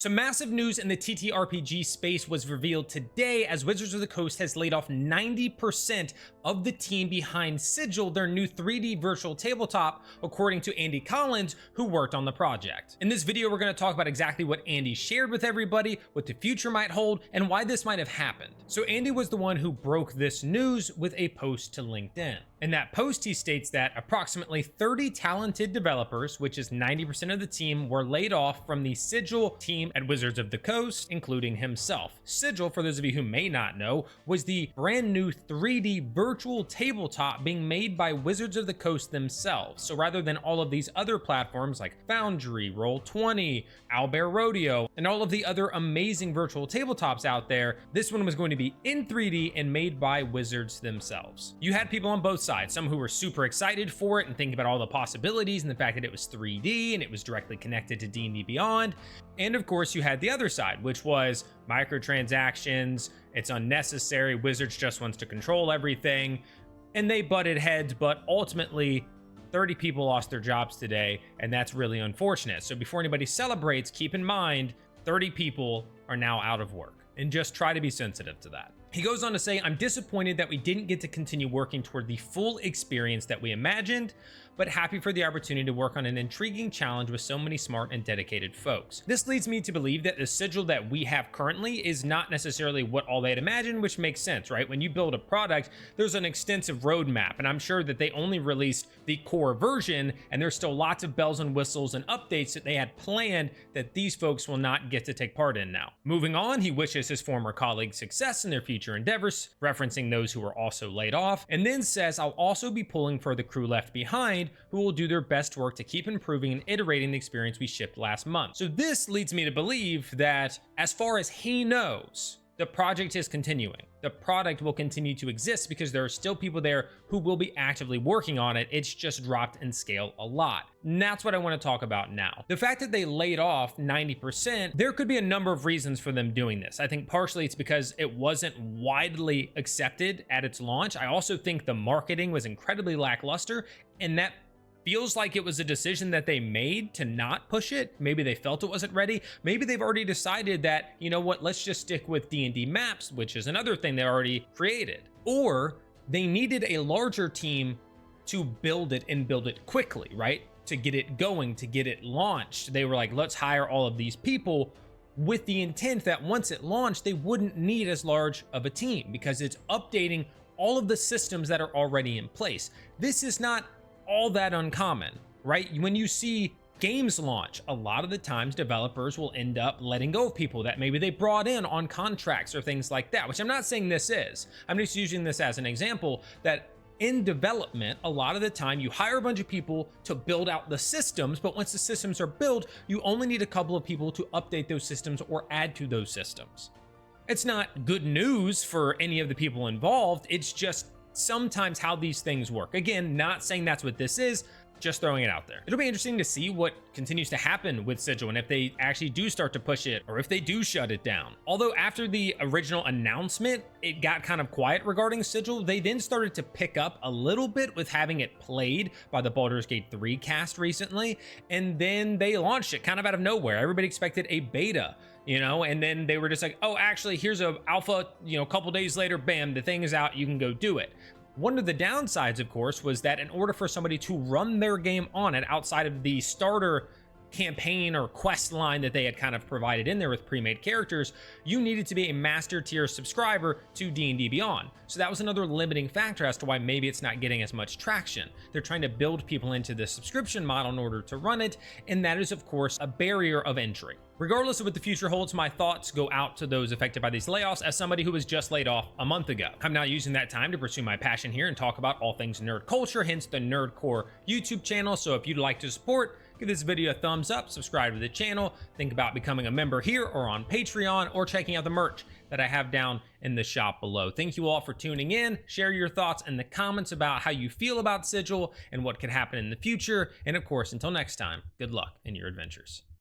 Some massive news in the TTRPG space was revealed today as Wizards of the Coast has laid off 90% of the team behind Sigil, their new 3D virtual tabletop, according to Andy Collins, who worked on the project. In this video, we're going to talk about exactly what Andy shared with everybody, what the future might hold, and why this might have happened. So Andy was the one who broke this news with a post to LinkedIn. In that post, he states that approximately 30 talented developers, which is 90% of the team, were laid off from the Sigil team at Wizards of the Coast, including himself. Sigil, for those of you who may not know, was the brand new 3D virtual tabletop being made by Wizards of the Coast themselves. So rather than all of these other platforms like Foundry, Roll20, Owlbear Rodeo, and all of the other amazing virtual tabletops out there, this one was going to be in 3D and made by Wizards themselves. You had people on both sides, some who were super excited for it and thinking about all the possibilities and the fact that it was 3D and it was directly connected to D&D Beyond. And of course, you had the other side, which was microtransactions, it's unnecessary, Wizards just wants to control everything, and they butted heads, but ultimately 30 people lost their jobs today, and that's really unfortunate. So before anybody celebrates, keep in mind 30 people are now out of work, and just try to be sensitive to that. He goes on to say, I'm disappointed that we didn't get to continue working toward the full experience that we imagined, but happy for the opportunity to work on an intriguing challenge with so many smart and dedicated folks. This leads me to believe that the Sigil that we have currently is not necessarily what all they had imagined, which makes sense, right? When you build a product, there's an extensive roadmap, and I'm sure that they only released the core version, and there's still lots of bells and whistles and updates that they had planned that these folks will not get to take part in now. Moving on, he wishes his former colleagues success in their future endeavors, referencing those who were also laid off, and then says, I'll also be pulling for the crew left behind, who will do their best work to keep improving and iterating the experience we shipped last month. So this leads me to believe that as far as he knows, the project is continuing. The product will continue to exist because there are still people there who will be actively working on it. It's just dropped in scale a lot. And that's what I want to talk about now. The fact that they laid off 90%, there could be a number of reasons for them doing this. I think partially it's because it wasn't widely accepted at its launch. I also think the marketing was incredibly lackluster, and that feels like it was a decision that they made to not push it. Maybe they felt it wasn't ready. Maybe they've already decided that, you know what, let's just stick with D&D maps, which is another thing they already created. Or they needed a larger team to build it and build it quickly, right? To get it going, to get it launched. They were like, let's hire all of these people with the intent that once it launched, they wouldn't need as large of a team because it's updating all of the systems that are already in place. This is not all that uncommon, right? When you see games launch, a lot of the times developers will end up letting go of people that maybe they brought in on contracts or things like that, which I'm not saying this is. I'm just using this as an example that in development, a lot of the time you hire a bunch of people to build out the systems, but once the systems are built, you only need a couple of people to update those systems or add to those systems. It's not good news for any of the people involved. It's just sometimes how these things work. Again, not saying that's what this is, just throwing it out there. It'll be interesting to see what continues to happen with Sigil and if they actually do start to push it or if they do shut it down. Although after the original announcement, it got kind of quiet regarding Sigil, they then started to pick up a little bit with having it played by the Baldur's Gate 3 cast recently, and then they launched it kind of out of nowhere. Everybody expected a beta, you know, and then they were just like, oh, actually, here's a alpha, you know, a couple days later, bam, the thing is out, you can go do it. One of the downsides, of course, was that in order for somebody to run their game on it outside of the starter campaign or quest line that they had kind of provided in there with pre-made characters, you needed to be a master tier subscriber to D&D Beyond. So that was another limiting factor as to why maybe it's not getting as much traction. They're trying to build people into the subscription model in order to run it, and that is, of course, a barrier of entry. Regardless of what the future holds, my thoughts go out to those affected by these layoffs as somebody who was just laid off a month ago. I'm now using that time to pursue my passion here and talk about all things nerd culture, hence the Nerdcore YouTube channel. So if you'd like to support, give this video a thumbs up, subscribe to the channel, think about becoming a member here or on Patreon, or checking out the merch that I have down in the shop below. Thank you all for tuning in. Share your thoughts in the comments about how you feel about Sigil and what could happen in the future. And of course, until next time, good luck in your adventures.